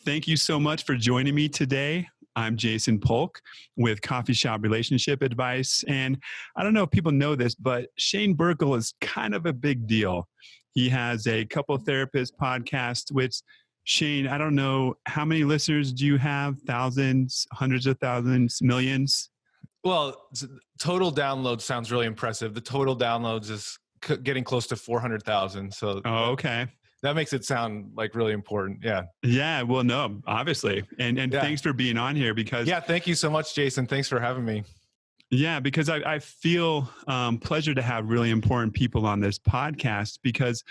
Thank you so much for joining me today. I'm Jason Polk with Coffee Shop Relationship Advice. And I don't know if people know this, but Shane Birkel is kind of a big deal. He has a couple therapist podcast, which Shane, I don't know, how many listeners do you have? Thousands, hundreds of thousands, millions? Well, total downloads sounds really impressive. The total downloads is getting close to 400,000. So okay. That makes it sound like really important. Yeah. Yeah. Well, no, obviously. And Yeah. Thanks for being on here because. Yeah. Thank you so much, Jason. Thanks for having me. Yeah, because I feel pleasure to have really important people on this podcast because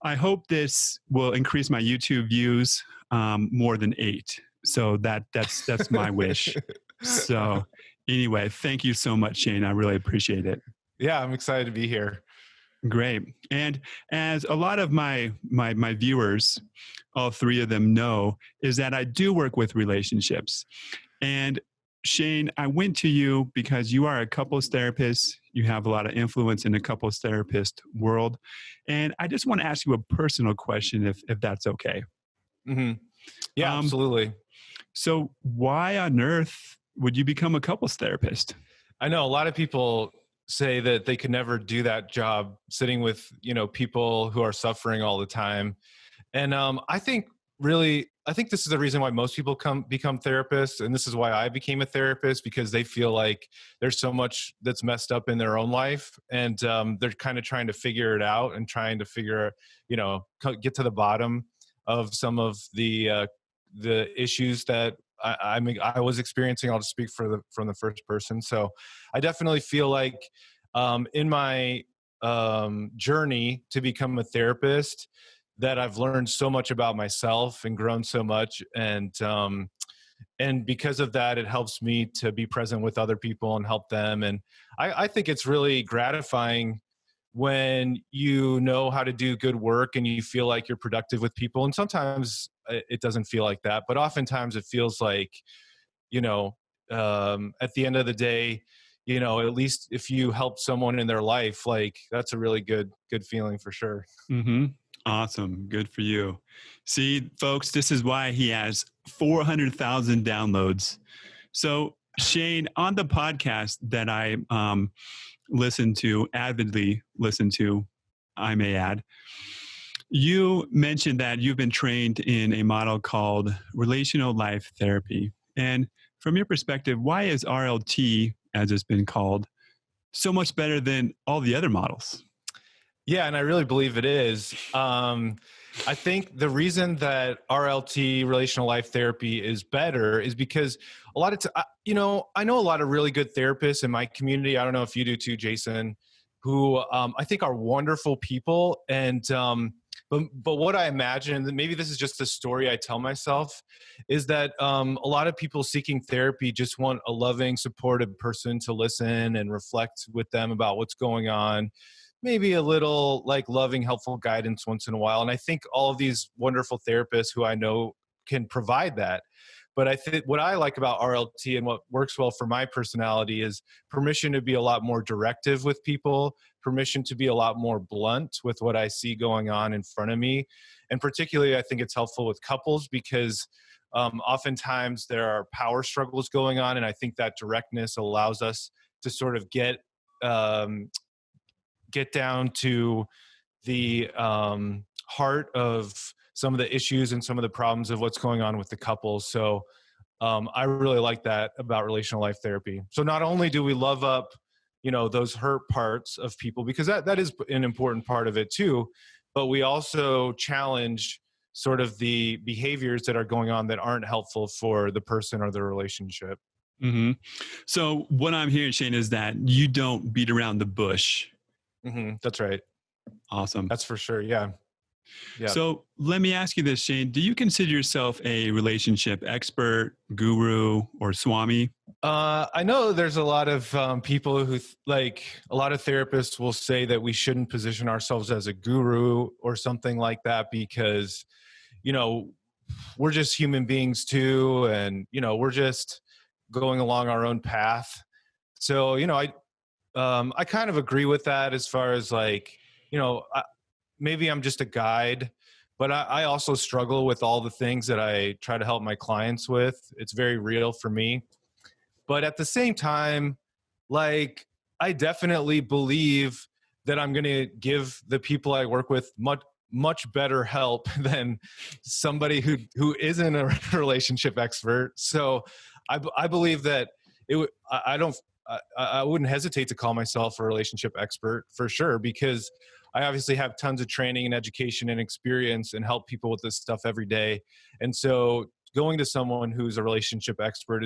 I hope this will increase my YouTube views more than 8. So that's my wish. So anyway, thank you so much, Shane. I really appreciate it. Yeah, I'm excited to be here. Great. And as a lot of my viewers, all 3 of them know, is that I do work with relationships. And Shane, I went to you because you are a couples therapist. You have a lot of influence in the couples therapist world. And I just want to ask you a personal question, if that's okay. Mm-hmm. Yeah, absolutely. So why on earth would you become a couples therapist? I know a lot of people say that they could never do that job sitting with, people who are suffering all the time. And I think this is the reason why most people become therapists. And this is why I became a therapist, because they feel like there's so much that's messed up in their own life. And they're kind of trying to figure it out and trying to get to the bottom of some of the issues that I was experiencing. I'll just speak from the first person. So I definitely feel like in my journey to become a therapist, that I've learned so much about myself and grown so much. And because of that, it helps me to be present with other people and help them. And I think it's really gratifying when you know how to do good work and you feel like you're productive with people. And sometimes it doesn't feel like that, but oftentimes it feels like, at the end of the day, at least if you help someone in their life, like that's a really good feeling for sure. Mm-hmm. Awesome. Good for you. See, folks, this is why he has 400,000 downloads. So Shane, on the podcast that I avidly listen to, I may add, you mentioned that you've been trained in a model called relational life therapy. And from your perspective, why is RLT, as it's been called, so much better than all the other models? Yeah, and I really believe it is. I think the reason that RLT, relational life therapy, is better is because a lot of I know a lot of really good therapists in my community. I don't know if you do too, Jason, who I think are wonderful people. And but what I imagine, and maybe this is just the story I tell myself, is that a lot of people seeking therapy just want a loving, supportive person to listen and reflect with them about what's going on. Maybe a little like loving, helpful guidance once in a while. And I think all of these wonderful therapists who I know can provide that. But I think what I like about RLT and what works well for my personality is permission to be a lot more directive with people, permission to be a lot more blunt with what I see going on in front of me. And particularly, I think it's helpful with couples because oftentimes there are power struggles going on. And I think that directness allows us to sort of get down to the heart of some of the issues and some of the problems of what's going on with the couple. So I really like that about relational life therapy. So not only do we love up, those hurt parts of people, because that is an important part of it too, but we also challenge sort of the behaviors that are going on that aren't helpful for the person or the relationship. Mm-hmm. So what I'm hearing, Shane, is that you don't beat around the bush. Mm-hmm. That's right. Awesome. That's for sure. Yeah. Yeah. So let me ask you this, Shane. Do you consider yourself a relationship expert, guru, or Swami? I know there's a lot of people who a lot of therapists will say that we shouldn't position ourselves as a guru or something like that because, we're just human beings too. And, we're just going along our own path. So, I kind of agree with that as far as maybe I'm just a guide, But I also struggle with all the things that I try to help my clients with. It's very real for me. But at the same time, like, I definitely believe that I'm going to give the people I work with much better help than somebody who isn't a relationship expert. So I believe that I don't, I wouldn't hesitate to call myself a relationship expert for sure, because I obviously have tons of training and education and experience and help people with this stuff every day. And so going to someone who's a relationship expert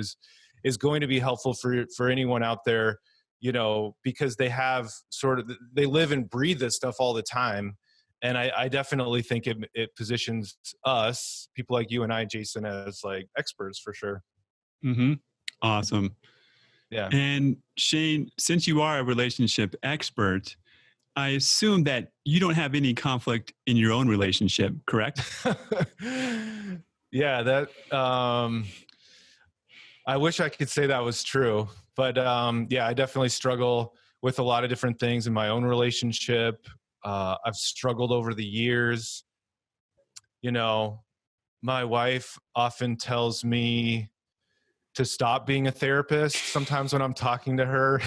is going to be helpful for anyone out there, you know, because they have they live and breathe this stuff all the time. And I definitely think it positions us, people like you and I, Jason, as like experts for sure. Mm-hmm. Awesome. Yeah. And Shane, since you are a relationship expert, I assume that you don't have any conflict in your own relationship, correct? Yeah, that I wish I could say that was true, but yeah, I definitely struggle with a lot of different things in my own relationship. I've struggled over the years. You know, my wife often tells me to stop being a therapist. Sometimes when I'm talking to her,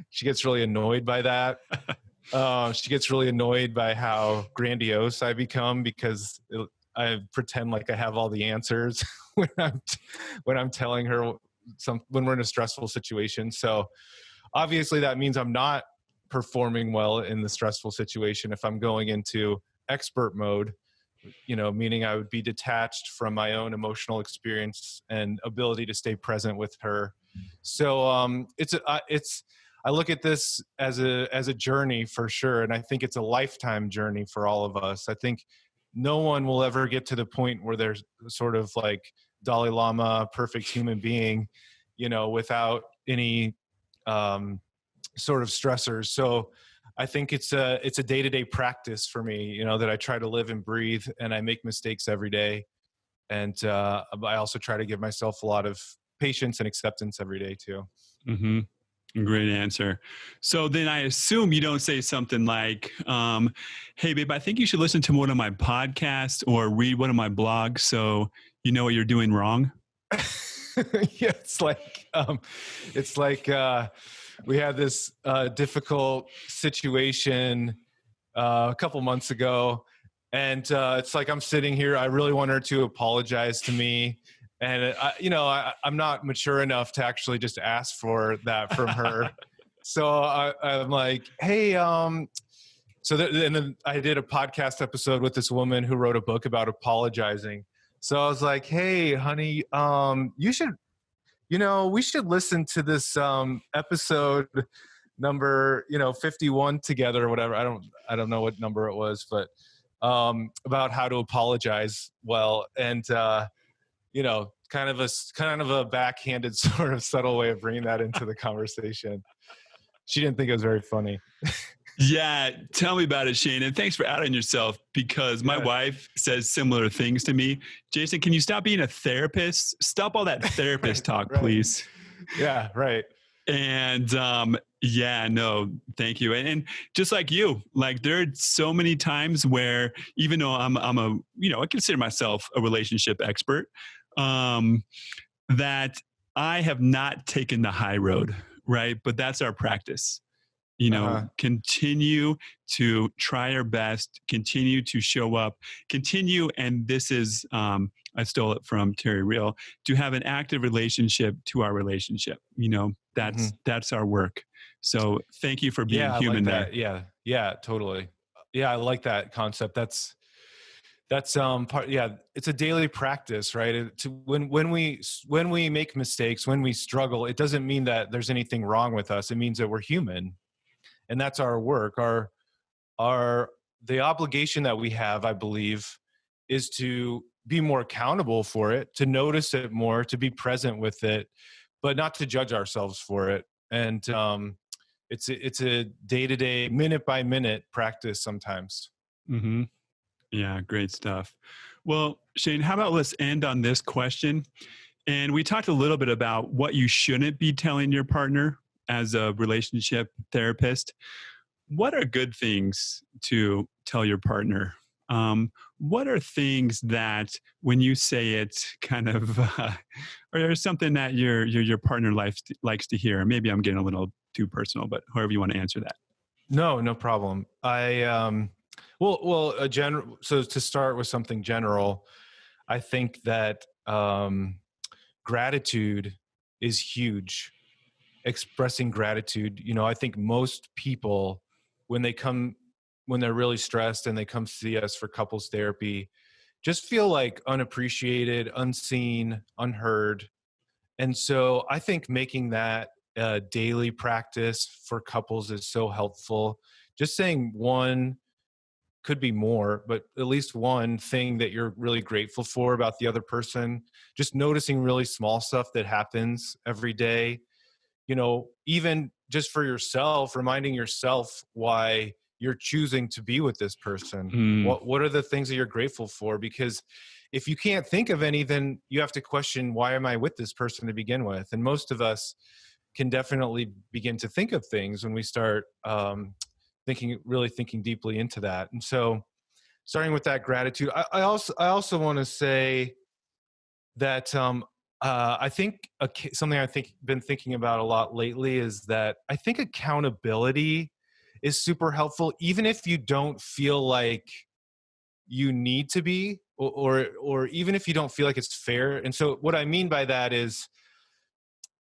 she gets really annoyed by that. She gets really annoyed by how grandiose I become because I pretend like I have all the answers when I'm telling her when we're in a stressful situation. So obviously that means I'm not performing well in the stressful situation if I'm going into expert mode, you know, meaning I would be detached from my own emotional experience and ability to stay present with her. So I look at this as a journey for sure, and I think it's a lifetime journey for all of us. I think no one will ever get to the point where there's sort of like Dalai Lama, perfect human being, you know, without any sort of stressors. So I think it's a day-to-day practice for me, you know, that I try to live and breathe, and I make mistakes every day. And I also try to give myself a lot of patience and acceptance every day too. Mm-hmm. Great answer. So then I assume you don't say something like, hey, babe, I think you should listen to one of my podcasts or read one of my blogs so you know what you're doing wrong. Yeah, it's like we had this difficult situation a couple months ago, and it's like I'm sitting here. I really want her to apologize to me, and I'm not mature enough to actually just ask for that from her. So I'm like, hey, and then I did a podcast episode with this woman who wrote a book about apologizing. So I was like, hey, honey, we should listen to this episode number 51 together or whatever. I don't know what number it was, but about how to apologize well. And kind of a backhanded sort of subtle way of bringing that into the conversation. She didn't think it was very funny. Yeah, tell me about it, Shane. And thanks for outing yourself, because my wife says similar things to me. Jason, can you stop being a therapist? Stop all that therapist talk, right. please. Yeah, right. And yeah, no, thank you. And just like you, like there are so many times where even though I'm I consider myself a relationship expert, that I have not taken the high road, right? But that's our practice. Continue to try our best, continue to show up, continue. And this is, I stole it from Terry Real, to have an active relationship to our relationship. That's our work. So thank you for being human there. Yeah, totally. Yeah, I like that concept. That's part. Yeah, it's a daily practice, right? When we make mistakes, when we struggle, it doesn't mean that there's anything wrong with us. It means that we're human. And that's our work. The obligation that we have, I believe, is to be more accountable for it, to notice it more, to be present with it, but not to judge ourselves for it. And it's a day-to-day, minute-by-minute practice sometimes. Mm-hmm. Yeah, great stuff. Well, Shane, how about let's end on this question? And we talked a little bit about what you shouldn't be telling your partner as a relationship therapist. What are good things to tell your partner What are things that when you say it kind of, or there's something that your partner likes to hear? Maybe I'm getting a little too personal, but however you want to answer that. No, no problem. A general. So to start with something general, I think that gratitude is huge. Expressing gratitude. I think most people, when they're really stressed and they come see us for couples therapy, just feel like unappreciated, unseen, unheard. And so I think making that a daily practice for couples is so helpful. Just saying one, could be more, but at least one thing that you're really grateful for about the other person, just noticing really small stuff that happens every day, even just for yourself, reminding yourself why you're choosing to be with this person. Mm, What are the things that you're grateful for? Because if you can't think of any, then you have to question, why am I with this person to begin with? And most of us can definitely begin to think of things when we start really thinking deeply into that. And so starting with that gratitude, I also want to say that I think something been thinking about a lot lately is that I think accountability is super helpful, even if you don't feel like you need to be, or even if you don't feel like it's fair. And so what I mean by that is,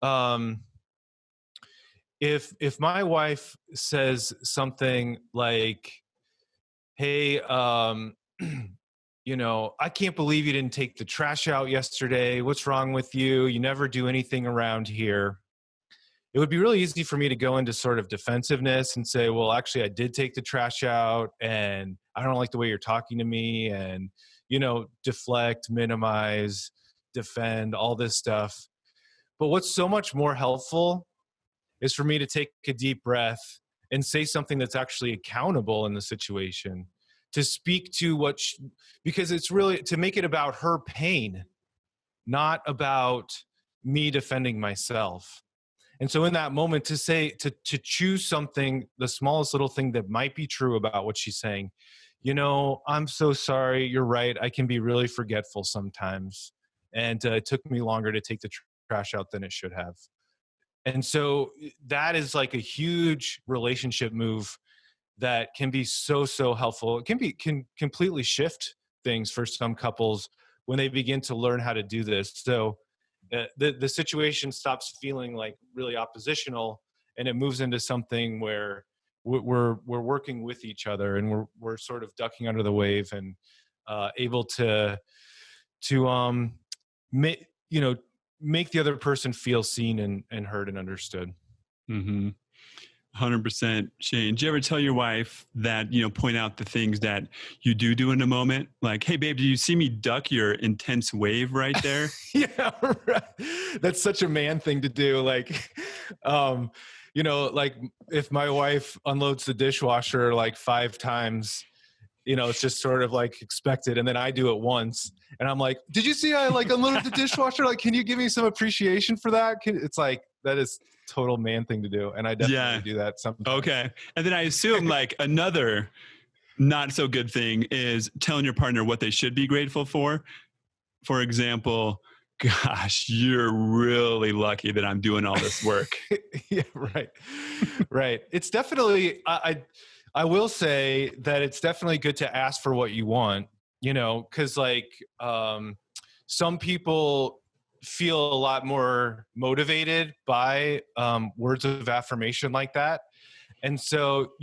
um, if my wife says something like, "Hey, I can't believe you didn't take the trash out yesterday. What's wrong with you? You never do anything around here." It would be really easy for me to go into sort of defensiveness and say, well, actually, I did take the trash out and I don't like the way you're talking to me, and, deflect, minimize, defend, all this stuff. But what's so much more helpful is for me to take a deep breath and say something that's actually accountable in the situation, to speak to because it's really to make it about her pain, not about me defending myself. And so in that moment, to choose something, the smallest little thing that might be true about what she's saying, I'm so sorry, you're right, I can be really forgetful sometimes, and it took me longer to take the trash out than it should have. And so that is like a huge relationship move that can be so helpful. It can completely shift things for some couples when they begin to learn how to do this. So the situation stops feeling like really oppositional, and it moves into something where we're working with each other, and we're sort of ducking under the wave, and able to make make the other person feel seen and heard and understood. mm-hmm. 100%. Shane, did you ever tell your wife that, point out the things that you do in a moment? Like, hey, babe, do you see me duck your intense wave right there? Yeah, right. That's such a man thing to do. Like, like if my wife unloads the dishwasher like 5 times, it's just sort of like expected. And then I do it once and I'm like, did you see I like unloaded the dishwasher? Like, can you give me some appreciation for that? It's like, that is total man thing to do. And I definitely do that sometimes. Okay. And then I assume like another not so good thing is telling your partner what they should be grateful for. For example, gosh, you're really lucky that I'm doing all this work. Yeah, right. Right. It's definitely, I will say that it's definitely good to ask for what you want, because like some people feel a lot more motivated by words of affirmation like that. And so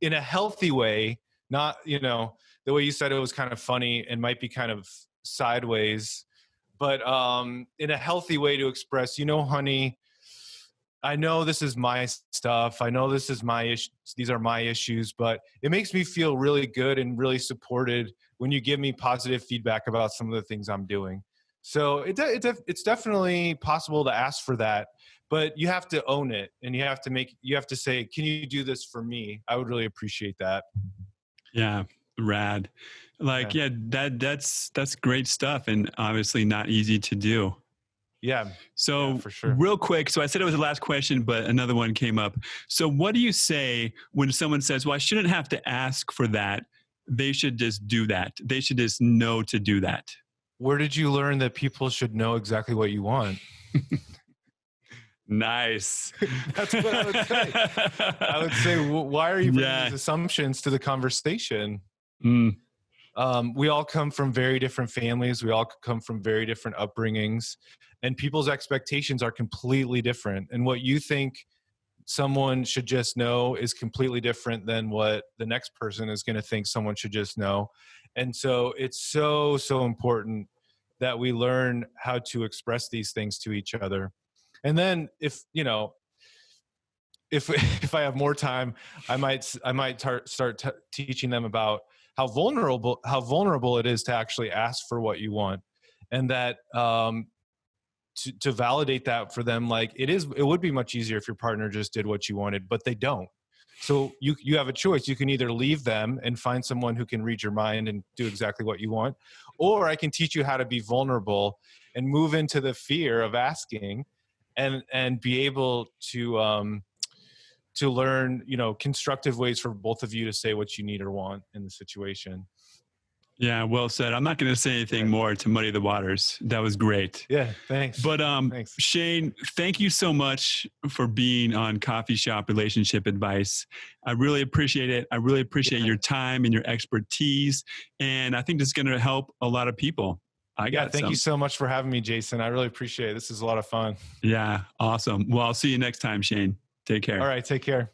in a healthy way, not, the way you said it was kind of funny and might be kind of sideways, but in a healthy way to express, honey, I know this is my stuff. I know this is my issues. These are my issues, but it makes me feel really good and really supported when you give me positive feedback about some of the things I'm doing. So it's definitely possible to ask for that, but you have to own it, and you have to say, can you do this for me? I would really appreciate that. Yeah. Rad. Like, yeah, that's great stuff, and obviously not easy to do. Yeah. So yeah, for sure. Real quick, so I said it was the last question, but another one came up. So what do you say when someone says, well, I shouldn't have to ask for that, they should just do that. They should just know to do that. Where did you learn that people should know exactly what you want? Nice. That's what I would say. I would say, why are you bringing these assumptions to the conversation? Mm. We all come from very different families. We all come from very different upbringings, and people's expectations are completely different. And what you think someone should just know is completely different than what the next person is going to think someone should just know. And so it's so, so important that we learn how to express these things to each other. And then if I have more time, I might start teaching them about how vulnerable it is to actually ask for what you want, and that to validate that for them. Like it would be much easier if your partner just did what you wanted, but they don't. So you have a choice. You can either leave them and find someone who can read your mind and do exactly what you want, or I can teach you how to be vulnerable and move into the fear of asking, and be able to learn, constructive ways for both of you to say what you need or want in the situation. Yeah, well said. I'm not going to say anything more to muddy the waters. That was great. Yeah, thanks. But thanks. Shane, thank you so much for being on Coffee Shop Relationship Advice. I really appreciate it. I really appreciate your time and your expertise. And I think this is going to help a lot of people. Thank you so much for having me, Jason. I really appreciate it. This is a lot of fun. Yeah, awesome. Well, I'll see you next time, Shane. Take care. All right, take care.